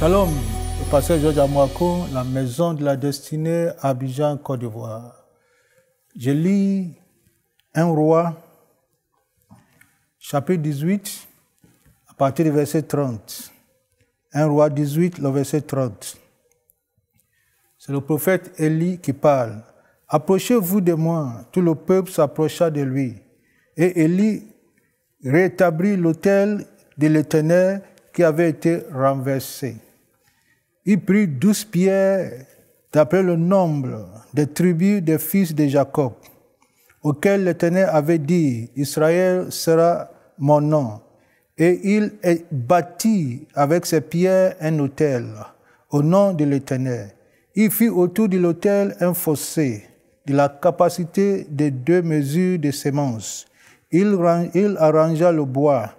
Shalom, le pasteur Georges Amouako, la maison de la destinée à Abidjan, Côte d'Ivoire. Je lis 1 Roi, chapitre 18, à partir du verset 30. 1 Roi 18, le verset 30. C'est le prophète Élie qui parle. « Approchez-vous de moi. » Tout le peuple s'approcha de lui. Et Élie rétablit l'autel de l'Éternel qui avait été renversé. Il prit 12 pierres d'après le nombre des tribus des fils de Jacob, auxquels l'Éternel avait dit, « Israël sera mon nom. » Et il bâtit avec ces pierres un autel au nom de l'Éternel. Il fit autour de l'autel un fossé de la capacité de 2 mesures de semences. Il arrangea le bois.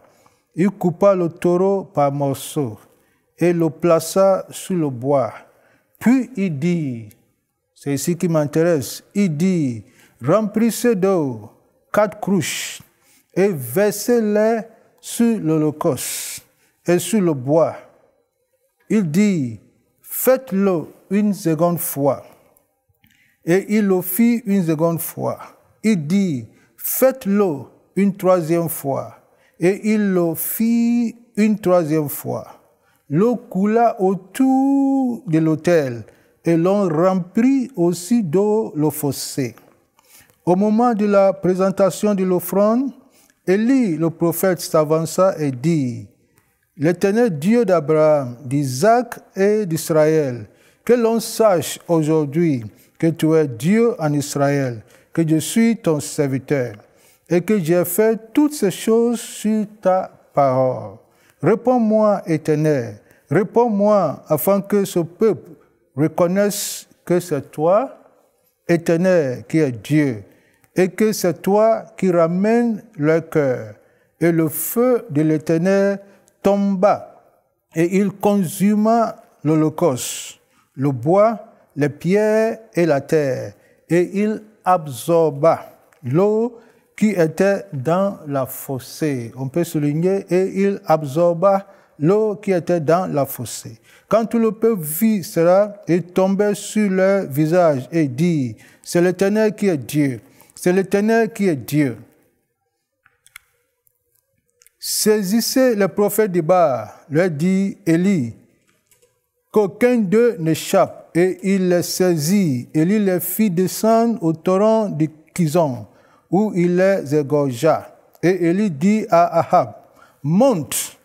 Il coupa le taureau par morceaux et le plaça sous le bois. Puis il dit, c'est ici qui m'intéresse, il dit, remplissez d'eau 4 cruches et versez-les sur l'holocauste et sur le bois. Il dit, faites-le une seconde fois. Et il le fit une seconde fois. Il dit, faites-le une 3e fois. Et il le fit une 3e fois. L'eau coula autour de l'autel et l'on remplit aussi d'eau le fossé. Au moment de la présentation de l'offrande, Élie, le prophète, s'avança et dit, « L'Éternel Dieu d'Abraham, d'Isaac et d'Israël, que l'on sache aujourd'hui que tu es Dieu en Israël, que je suis ton serviteur, et que j'ai fait toutes ces choses sur ta parole. Réponds-moi, Éternel, réponds-moi afin que ce peuple reconnaisse que c'est toi, Éternel, qui es Dieu, et que c'est toi qui ramènes leur cœur. » Et le feu de l'Éternel tomba, et il consuma l'holocauste, le bois, les pierres et la terre, et il absorba l'eau qui était dans la fossée. On peut souligner, et il absorba l'eau qui était dans la fossée. Quand tout le peuple vit cela, il tombait sur leur visage et dit, c'est l'Éternel qui est Dieu, c'est l'Éternel qui est Dieu. Saisissez les prophètes de Baal, leur dit Élie, qu'aucun d'eux n'échappe. Et il les saisit. Élie les fit descendre au torrent de Kizon, où il les égorgea. Et Élie dit à Ahab, monte,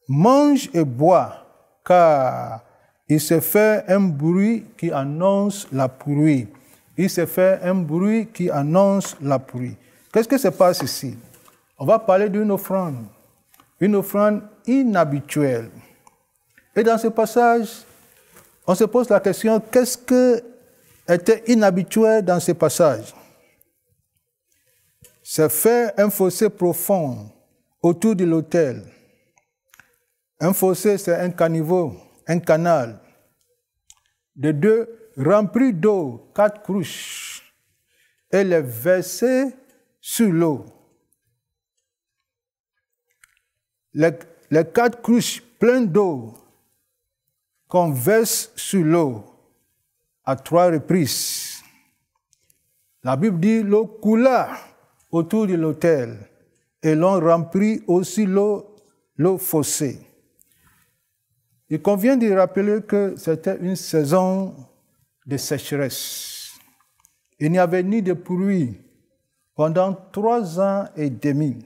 mange et bois, car il se fait un bruit qui annonce la pluie. Il se fait un bruit qui annonce la pluie. Qu'est-ce que se passe ici? On va parler d'une offrande inhabituelle. Et dans ce passage, on se pose la question, qu'est-ce qui était inhabituel dans ce passage? C'est faire un fossé profond autour de l'autel. Un fossé, c'est un caniveau, un canal. De 2, rempli d'eau, 4 cruches, et les verser sur l'eau. Les 4 cruches pleines d'eau qu'on verse sur l'eau à 3 reprises. La Bible dit l'eau coula autour de l'autel et l'on remplit aussi l'eau fossé. Il convient de rappeler que c'était une saison de sécheresse. Il n'y avait ni de pluie pendant 3 ans et demi.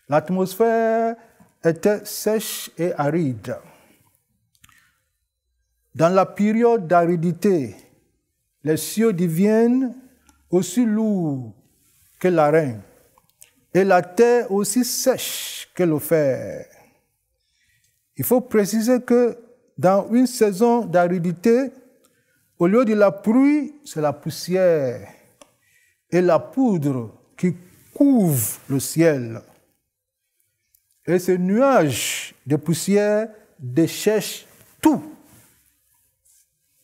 L'atmosphère était sèche et aride. Dans la période d'aridité, les cieux deviennent aussi lourds que l'arène et la terre aussi sèche que le fer. Il faut préciser que dans une saison d'aridité, au lieu de la pluie, c'est la poussière et la poudre qui couvrent le ciel. Et ce nuage de poussière dessèche tout.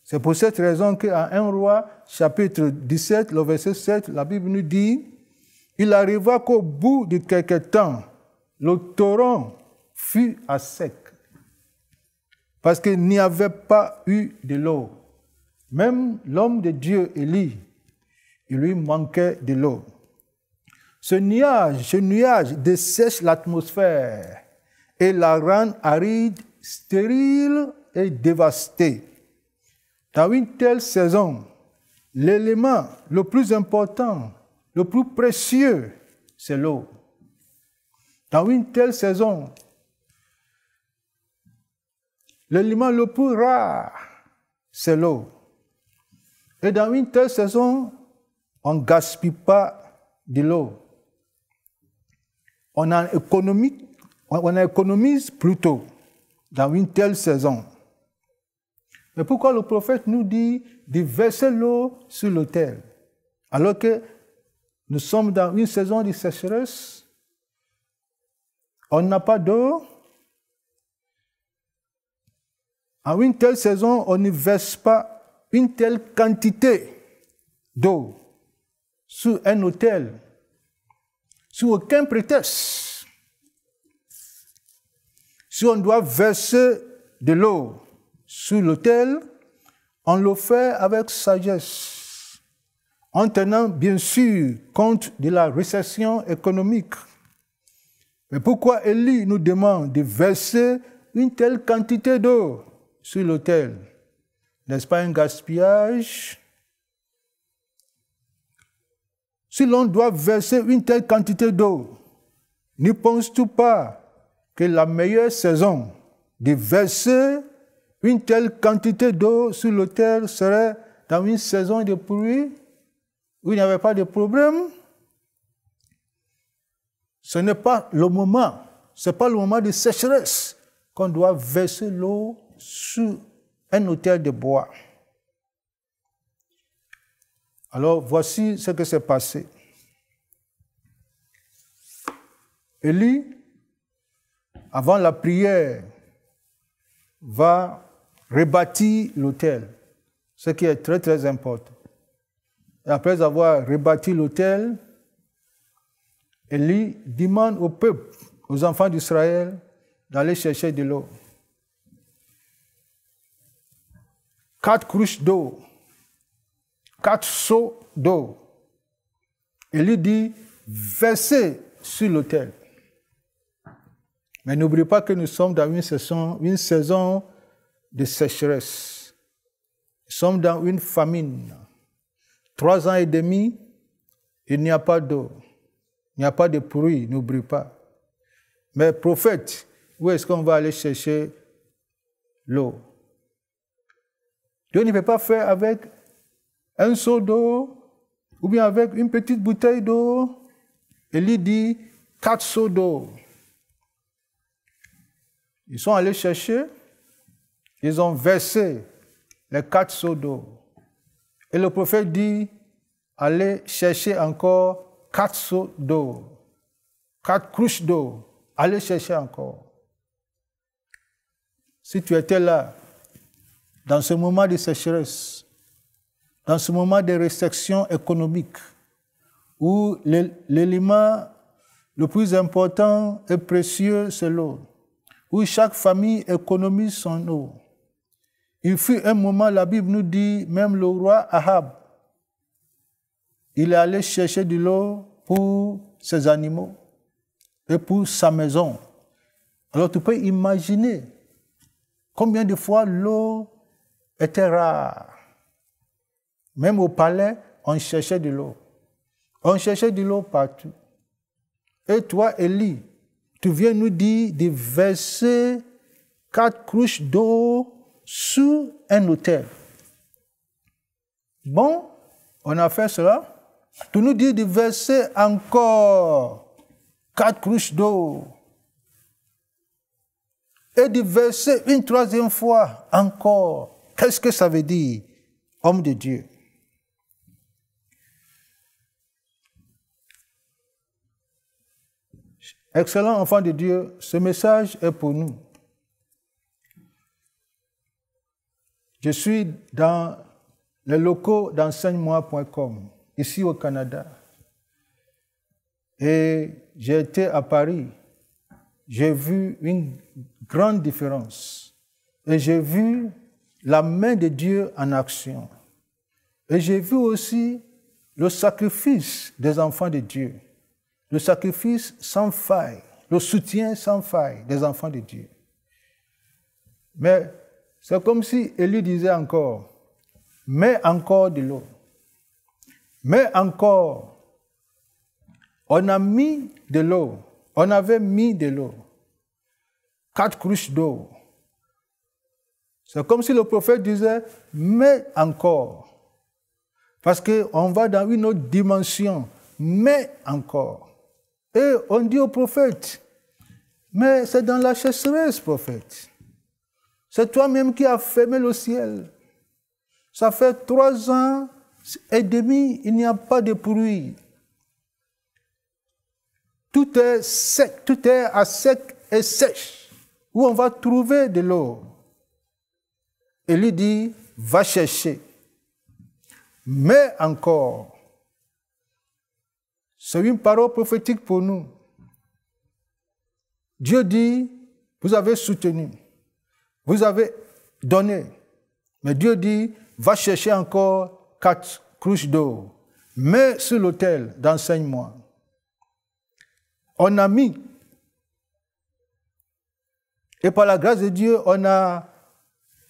C'est pour cette raison qu'à 1 Roi, chapitre 17, le verset 7, la Bible nous dit, « Il arriva qu'au bout de quelque temps, le torrent fut à sec. parce qu'il n'y avait pas eu de l'eau. Même l'homme de Dieu, Élie, il lui manquait de l'eau. Ce nuage dessèche l'atmosphère et la rend aride, stérile et dévastée. Dans une telle saison, l'élément le plus important, le plus précieux, c'est l'eau. Dans une telle saison, l'élément le plus rare, c'est l'eau. Et dans une telle saison, on ne gaspille pas de l'eau. On économise plutôt dans une telle saison. Mais pourquoi le prophète nous dit de verser l'eau sur l'autel, alors que nous sommes dans une saison de sécheresse, on n'a pas d'eau. En une telle saison, on ne verse pas une telle quantité d'eau sur un autel, sous aucun prétexte. Si on doit verser de l'eau sur l'autel, on le fait avec sagesse, en tenant bien sûr compte de la récession économique. Mais pourquoi Élie nous demande de verser une telle quantité d'eau sur l'autel? N'est-ce pas un gaspillage? Si l'on doit verser une telle quantité d'eau, ne penses-tu pas que la meilleure saison de verser une telle quantité d'eau sur l'autel serait dans une saison de pluie où il n'y avait pas de problème? Ce n'est pas le moment, de sécheresse qu'on doit verser l'eau sur un autel de bois. Alors, voici ce qui s'est passé. Élie, avant la prière, va rebâtir l'autel, ce qui est très très important. Et après avoir rebâti l'autel, Élie demande au peuple, aux enfants d'Israël, d'aller chercher de l'eau. 4 cruches d'eau, 4 seaux d'eau. Élie dit, versez sur l'autel. Mais n'oubliez pas que nous sommes dans une saison de sécheresse. Nous sommes dans une famine. 3 ans et demi, il n'y a pas d'eau. Il n'y a pas de pluie, n'oubliez pas. Mais prophète, où est-ce qu'on va aller chercher l'eau? Dieu ne peut pas faire avec un seau d'eau ou bien avec une petite bouteille d'eau. Élie dit 4 seaux d'eau. Ils sont allés chercher, ils ont versé les 4 seaux d'eau. Et le prophète dit, allez chercher encore 4 seaux d'eau, 4 cruches d'eau, allez chercher encore. Si tu étais là, dans ce moment de sécheresse, dans ce moment de restriction économique, où l'élément le plus important et précieux, c'est l'eau, où chaque famille économise son eau. Il fut un moment, la Bible nous dit, même le roi Ahab, il est allé chercher de l'eau pour ses animaux et pour sa maison. Alors tu peux imaginer combien de fois l'eau était rare. Même au palais, on cherchait de l'eau. On cherchait de l'eau partout. Et toi, Élie, tu viens nous dire de verser 4 cruches d'eau sur un autel. Bon, on a fait cela. Tu nous dis de verser encore 4 cruches d'eau. Et de verser une 3e fois encore. Qu'est-ce que ça veut dire, homme de Dieu? Excellent enfant de Dieu, ce message est pour nous. Je suis dans les locaux d'enseigne-moi.com, ici au Canada. Et j'ai été à Paris. J'ai vu une grande différence et j'ai vu la main de Dieu en action. Et j'ai vu aussi le sacrifice des enfants de Dieu, le sacrifice sans faille, le soutien sans faille des enfants de Dieu. Mais c'est comme si Élie disait encore, mets encore de l'eau. Mais encore, on a mis de l'eau, on avait mis de l'eau, 4 cruches d'eau. C'est comme si le prophète disait, mais encore. Parce qu'on va dans une autre dimension, mais encore. Et on dit au prophète, mais c'est dans la sécheresse, prophète. C'est toi-même qui as fermé le ciel. Ça fait 3 ans et demi, il n'y a pas de pluie. Tout est sec, tout est à sec et sèche. Où on va trouver de l'eau. Et lui dit, va chercher. Mais encore, c'est une parole prophétique pour nous. Dieu dit, vous avez soutenu, vous avez donné. Mais Dieu dit, va chercher encore 4 cruches d'eau. Mets sur l'autel d'enseigne-moi. On a mis. Et par la grâce de Dieu, on a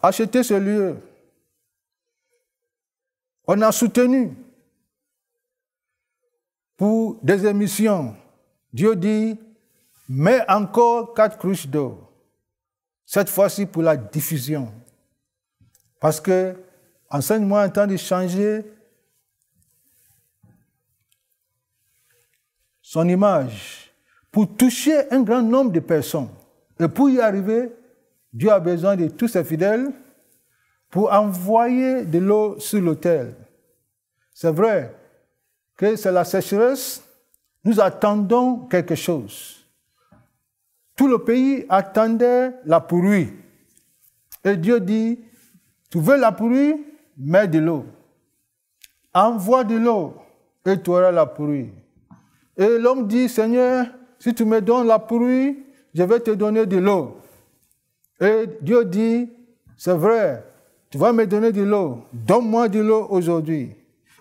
acheté ce lieu. On a soutenu pour des émissions. Dieu dit, mets encore 4 cruches d'eau. Cette fois-ci pour la diffusion. Parce que, enseigne-moi en temps de changer son image pour toucher un grand nombre de personnes. Et pour y arriver, Dieu a besoin de tous ses fidèles pour envoyer de l'eau sur l'autel. C'est vrai que c'est la sécheresse, nous attendons quelque chose. Tout le pays attendait la pluie. Et Dieu dit, tu veux la pluie, mets de l'eau. Envoie de l'eau et tu auras la pluie. Et l'homme dit, Seigneur, si tu me donnes la pluie, je vais te donner de l'eau. Et Dieu dit, c'est vrai, tu vas me donner de l'eau. Donne-moi de l'eau aujourd'hui.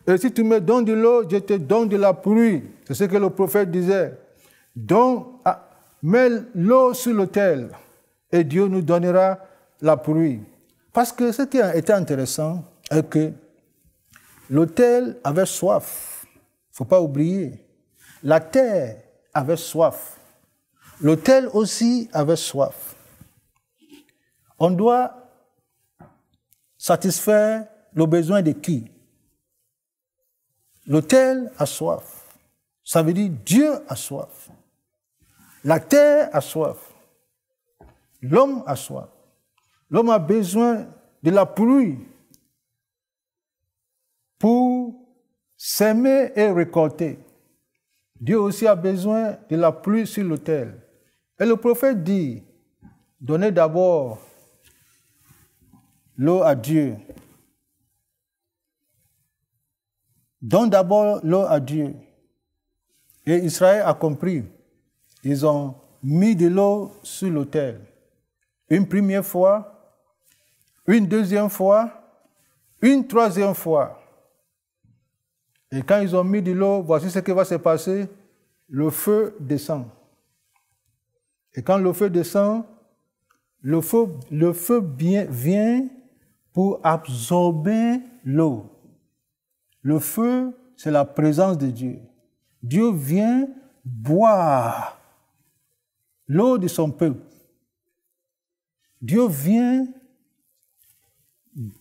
Et si tu me donnes de l'eau, je te donne de la pluie. C'est ce que le prophète disait. Donc, mets l'eau sur l'autel et Dieu nous donnera la pluie. Parce que ce qui a été intéressant est que l'autel avait soif. Il ne faut pas oublier. La terre avait soif. L'autel aussi avait soif. On doit satisfaire le besoin de qui? L'autel a soif. Ça veut dire Dieu a soif. La terre a soif. L'homme a soif. L'homme a besoin de la pluie pour s'aimer et récolter. Dieu aussi a besoin de la pluie sur l'autel. Et le prophète dit, donnez d'abord l'eau à Dieu. Donne d'abord l'eau à Dieu. Et Israël a compris. Ils ont mis de l'eau sur l'autel. Une première fois, une deuxième fois, une troisième fois. Et quand ils ont mis de l'eau, voici ce qui va se passer. Le feu descend. Et quand le feu descend, le feu vient pour absorber l'eau. Le feu, c'est la présence de Dieu. Dieu vient boire l'eau de son peuple. Dieu vient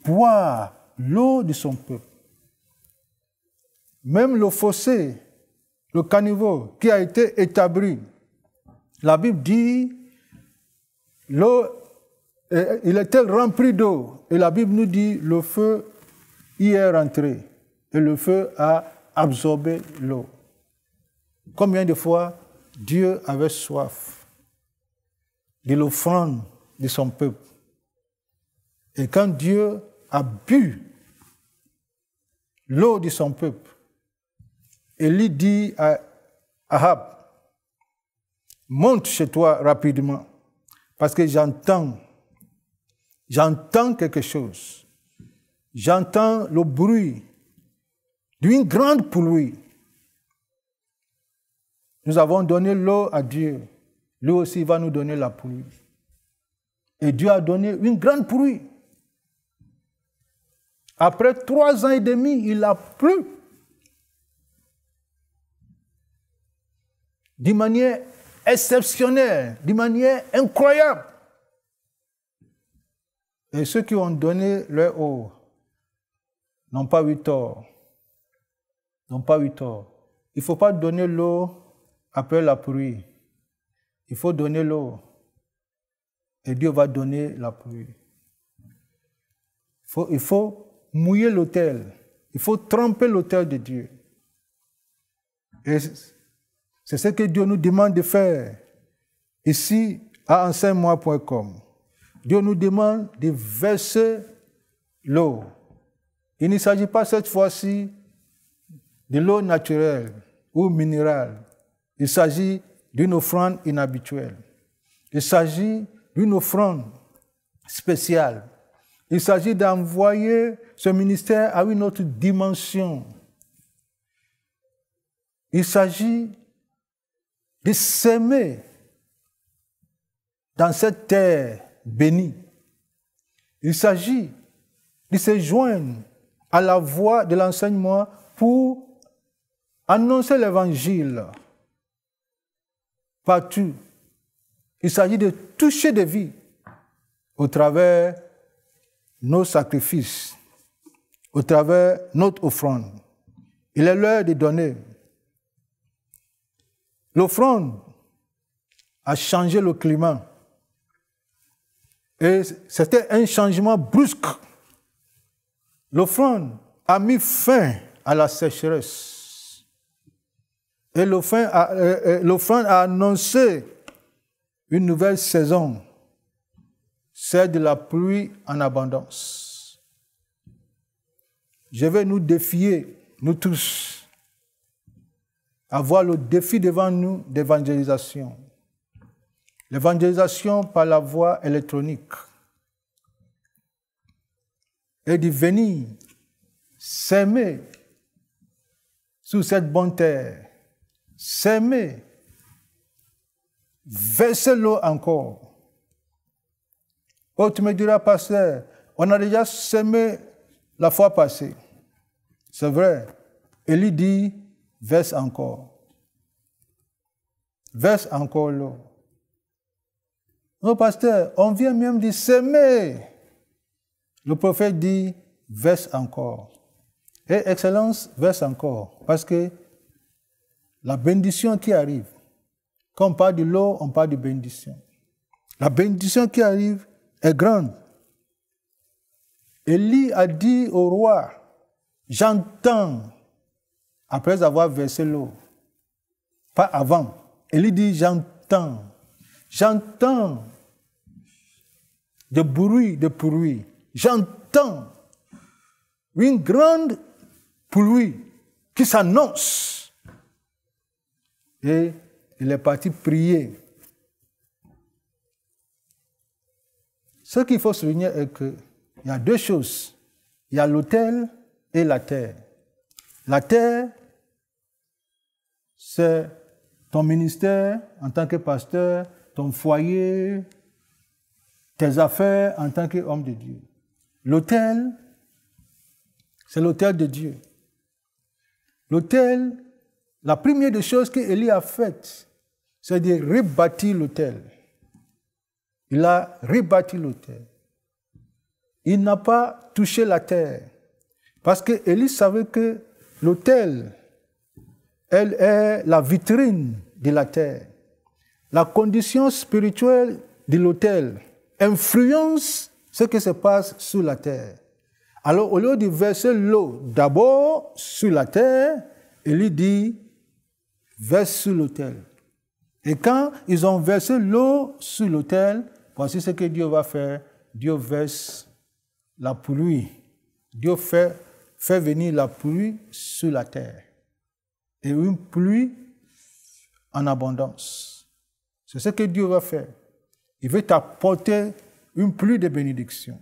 boire l'eau de son peuple. Même le fossé, le caniveau qui a été établi, la Bible dit, l'eau, il était rempli d'eau. Et la Bible nous dit, le feu y est rentré. Et le feu a absorbé l'eau. Combien de fois Dieu avait soif de l'offrande de son peuple. Et quand Dieu a bu l'eau de son peuple, Élie dit à Ahab, monte chez toi rapidement, parce que j'entends j'entends quelque chose. J'entends le bruit d'une grande pluie. Nous avons donné l'eau à Dieu. Lui aussi va nous donner la pluie. Et Dieu a donné une grande pluie. Après 3 ans et demi, il a plu. D'une manière exceptionnelle, d'une manière incroyable. Et ceux qui ont donné leur eau n'ont pas eu tort. N'ont pas eu tort. Il ne faut pas donner l'eau après la pluie. Il faut donner l'eau. Et Dieu va donner la pluie. Il faut mouiller l'autel. Il faut tremper l'autel de Dieu. Et c'est ce que Dieu nous demande de faire ici à enseigne-moi.com. Dieu nous demande de verser l'eau. Il ne s'agit pas cette fois-ci de l'eau naturelle ou minérale. Il s'agit d'une offrande inhabituelle. Il s'agit d'une offrande spéciale. Il s'agit d'envoyer ce ministère à une autre dimension. Il s'agit de s'aimer dans cette terre bénie. Il s'agit de se joindre à la voix de l'enseignement pour annoncer l'évangile partout. Il s'agit de toucher des vies au travers nos sacrifices, au travers notre offrande. Il est l'heure de donner. L'offrande a changé le climat. Et c'était un changement brusque. L'offrande a mis fin à la sécheresse. Et l'offrande a annoncé une nouvelle saison, celle de la pluie en abondance. Je vais nous défier, nous tous, à voir le défi devant nous d'évangélisation. L'évangélisation par la voie électronique. Et de venir s'aimer sur cette bonne terre. S'aimer. Verser l'eau encore. Oh, tu me diras, pasteur, on a déjà s'aimé la fois passée. C'est vrai. Élie dit, verse encore. Verse encore l'eau. Non, pasteur, on vient même de s'aimer. Le prophète dit, verse encore. Et Excellence, verse encore. Parce que la bénédiction qui arrive, quand on parle de l'eau, on parle de bénédiction. La bénédiction qui arrive est grande. Élie a dit au roi, j'entends, après avoir versé l'eau. Pas avant. Élie dit, j'entends. J'entends des bruits de pluie. J'entends une grande pluie qui s'annonce. Et il est parti prier. Ce qu'il faut souligner est qu'il y a 2 choses. Il y a l'autel et la terre. La terre, c'est ton ministère en tant que pasteur, ton foyer, tes affaires en tant qu'homme de Dieu. L'autel, c'est l'autel de Dieu. L'autel, la première des choses qu'Élie a faites, c'est de rebâtir l'autel. Il a rebâti l'autel. Il n'a pas touché la terre. Parce qu'Élie savait que l'autel, elle est la vitrine de la terre. La condition spirituelle de l'autel influence ce qui se passe sur la terre. Alors, au lieu de verser l'eau d'abord sur la terre, Élie dit, verse sur l'autel. Et quand ils ont versé l'eau sur l'autel, voici ce que Dieu va faire. Dieu verse la pluie. Dieu fait venir la pluie sur la terre. Et une pluie en abondance. C'est ce que Dieu va faire. Il veut t'apporter une pluie de bénédiction.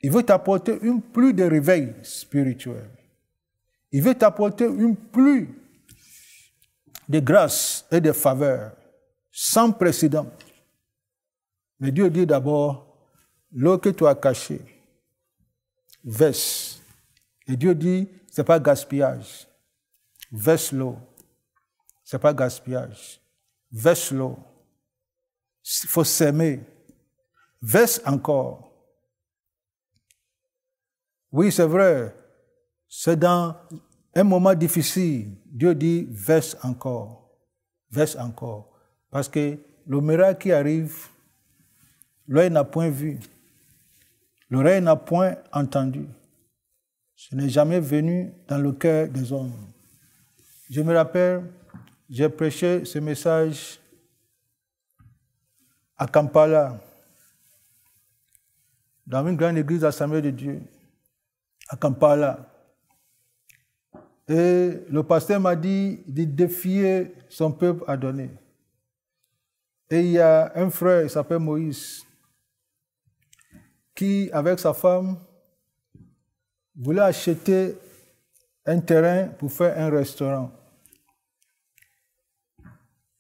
Il veut t'apporter une pluie de réveil spirituel. Il veut t'apporter une pluie de grâce et de faveur sans précédent. Mais Dieu dit d'abord, l'eau que tu as cachée, verse. Et Dieu dit, ce n'est pas gaspillage. Verse l'eau. Ce n'est pas gaspillage. Verse l'eau. Il faut s'aimer. Verse encore. Oui, c'est vrai. C'est dans un moment difficile. Dieu dit, verse encore. Verse encore. Parce que le miracle qui arrive, l'œil n'a point vu. L'oreille n'a point entendu. Ce n'est jamais venu dans le cœur des hommes. Je me rappelle, j'ai prêché ce message à Kampala, dans une grande église d'Assemblée de Dieu, à Kampala. Et le pasteur m'a dit de défier son peuple à donner. Et il y a un frère, il s'appelle Moïse, qui, avec sa femme, voulait acheter un terrain pour faire un restaurant.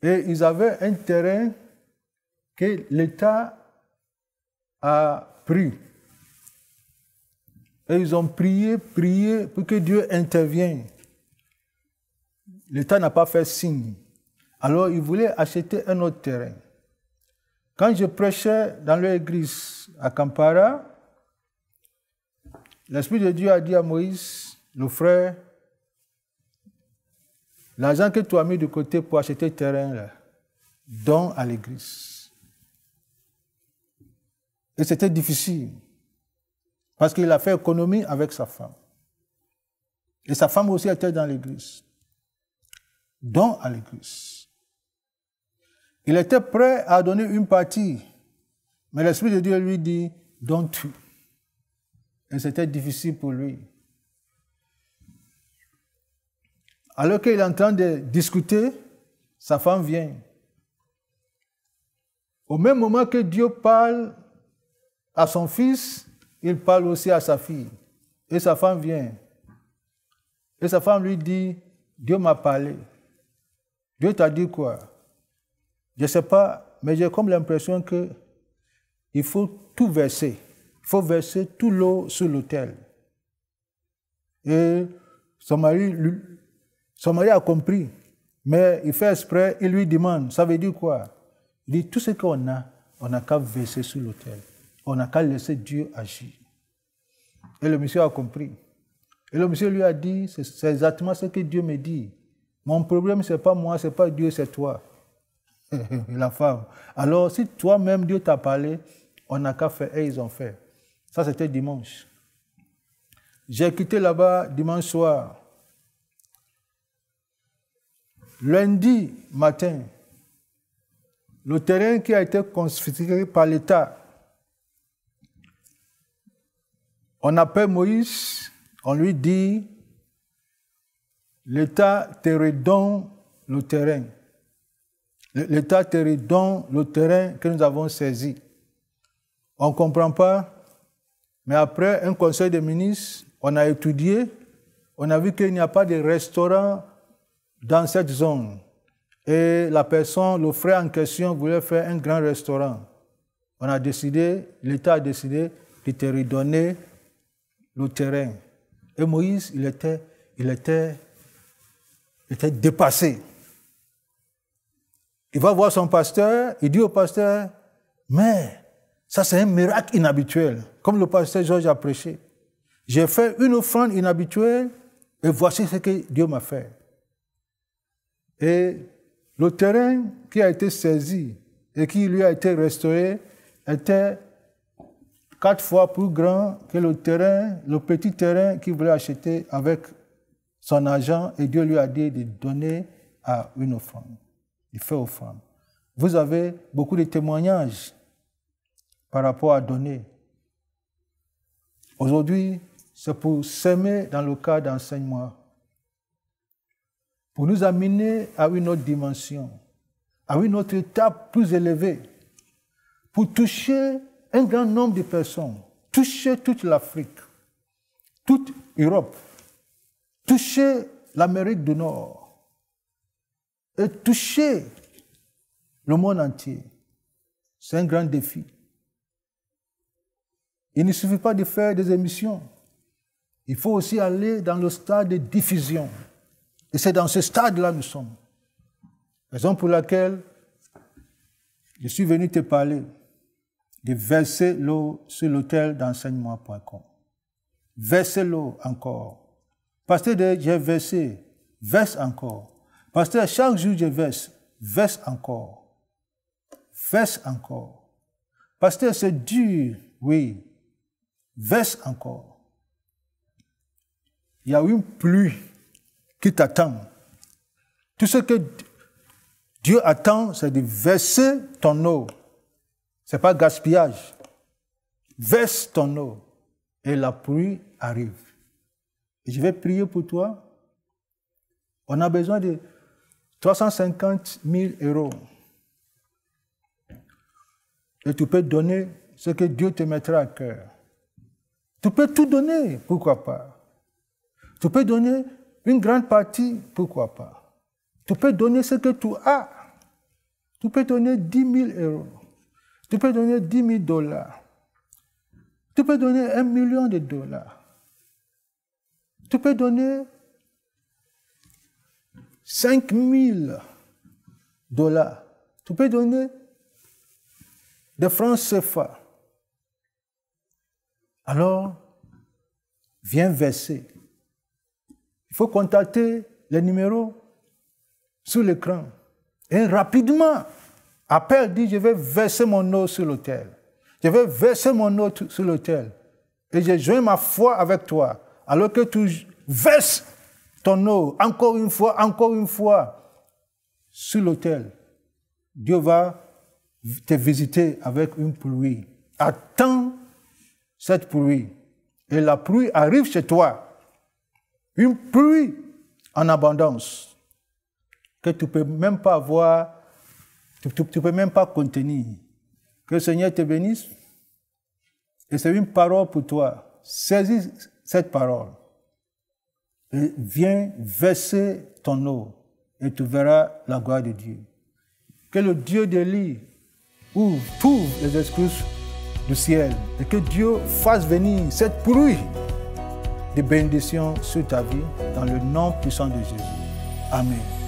Et ils avaient un terrain que l'État a pris. Et ils ont prié pour que Dieu intervienne. L'État n'a pas fait signe. Alors ils voulaient acheter un autre terrain. Quand je prêchais dans l'église à Kampala, l'Esprit de Dieu a dit à Moïse, le frère, l'argent que tu as mis de côté pour acheter le terrain, là, donne à l'église. Et c'était difficile, parce qu'il a fait économie avec sa femme. Et sa femme aussi était dans l'église. Donne à l'église. Il était prêt à donner une partie, mais l'Esprit de Dieu lui dit, donne tout. Et c'était difficile pour lui. Alors qu'il est en train de discuter, sa femme vient. Au même moment que Dieu parle à son fils, il parle aussi à sa fille. Et sa femme vient. Et sa femme lui dit, Dieu m'a parlé. Dieu t'a dit quoi? Je ne sais pas, mais j'ai comme l'impression qu'il faut tout verser. Il faut verser toute l'eau sur l'autel. Et son mari a compris, mais il fait exprès, il lui demande, ça veut dire quoi? Il dit, tout ce qu'on n'a qu'à verser sur l'autel. On n'a qu'à laisser Dieu agir. Et le monsieur a compris. Et le monsieur lui a dit, c'est exactement ce que Dieu me dit. Mon problème, ce n'est pas moi, ce n'est pas Dieu, c'est toi. La femme. Alors, si toi-même, Dieu t'a parlé, on n'a qu'à faire. Et ils ont fait. Ça, c'était dimanche. J'ai quitté là-bas dimanche soir. Lundi matin, le terrain qui a été confisqué par l'État, on appelle Moïse, on lui dit, l'État te redonne le terrain. L'État te redonne le terrain que nous avons saisi. On ne comprend pas, mais après un conseil des ministres, on a étudié, on a vu qu'il n'y a pas de restaurant dans cette zone. Et la personne, le frère en question, voulait faire un grand restaurant. On a décidé, l'État a décidé de te redonner le terrain. Et Moïse, il était dépassé. Il va voir son pasteur, il dit au pasteur, mais ça c'est un miracle inhabituel, comme le pasteur Georges a prêché. J'ai fait une offrande inhabituelle et voici ce que Dieu m'a fait. Et le terrain qui a été saisi et qui lui a été restauré était 4 fois plus grand que le petit terrain qu'il voulait acheter avec son argent, et Dieu lui a dit de donner à une offrande. Il fait offrande. Vous avez beaucoup de témoignages par rapport à donner. Aujourd'hui, c'est pour s'aimer dans le cadre d'enseignement, pour nous amener à une autre dimension, à une autre étape plus élevée, pour toucher un grand nombre de personnes, toucher toute l'Afrique, toute l'Europe, toucher l'Amérique du Nord et toucher le monde entier. C'est un grand défi. Il ne suffit pas de faire des émissions. Il faut aussi aller dans le stade de diffusion. Et c'est dans ce stade-là que nous sommes. Raison pour laquelle je suis venu te parler de verser l'eau sur l'autel d'enseignement.com. Verser l'eau encore. Pasteur, j'ai versé, verse encore. Pasteur, chaque jour je verse, verse encore. Verse encore. Pasteur, c'est dur, oui. Verse encore. Il y a une pluie qui t'attend. Tout ce que Dieu attend, c'est de verser ton eau. Ce n'est pas gaspillage. Verse ton eau et la pluie arrive. Et je vais prier pour toi. On a besoin de 350 000 euros. Et tu peux donner ce que Dieu te mettra à cœur. Tu peux tout donner, pourquoi pas. Tu peux donner une grande partie, pourquoi pas. Tu peux donner ce que tu as. Tu peux donner 10 000 euros. Tu peux donner 10 000 dollars. Tu peux donner 1 million de dollars. Tu peux donner 5 000 dollars. Tu peux donner des francs CFA. Alors, viens verser. Il faut contacter les numéros sur l'écran. Et rapidement, appelle, dit, je vais verser mon eau sur l'autel. Je vais verser mon eau sur l'autel. Et je joins ma foi avec toi. Alors que tu verses ton eau, encore une fois, sur l'autel. Dieu va te visiter avec une pluie. Attends cette pluie. Et la pluie arrive chez toi. Une pluie en abondance que tu ne peux même pas avoir, tu ne peux même pas contenir. Que le Seigneur te bénisse. Et c'est une parole pour toi. Saisis cette parole. Et viens verser ton eau. Et tu verras la gloire de Dieu. Que le Dieu d'Élie ouvre les excuses du ciel. Et que Dieu fasse venir cette pluie de bénédiction sur ta vie. Dans le nom puissant de Jésus. Amen.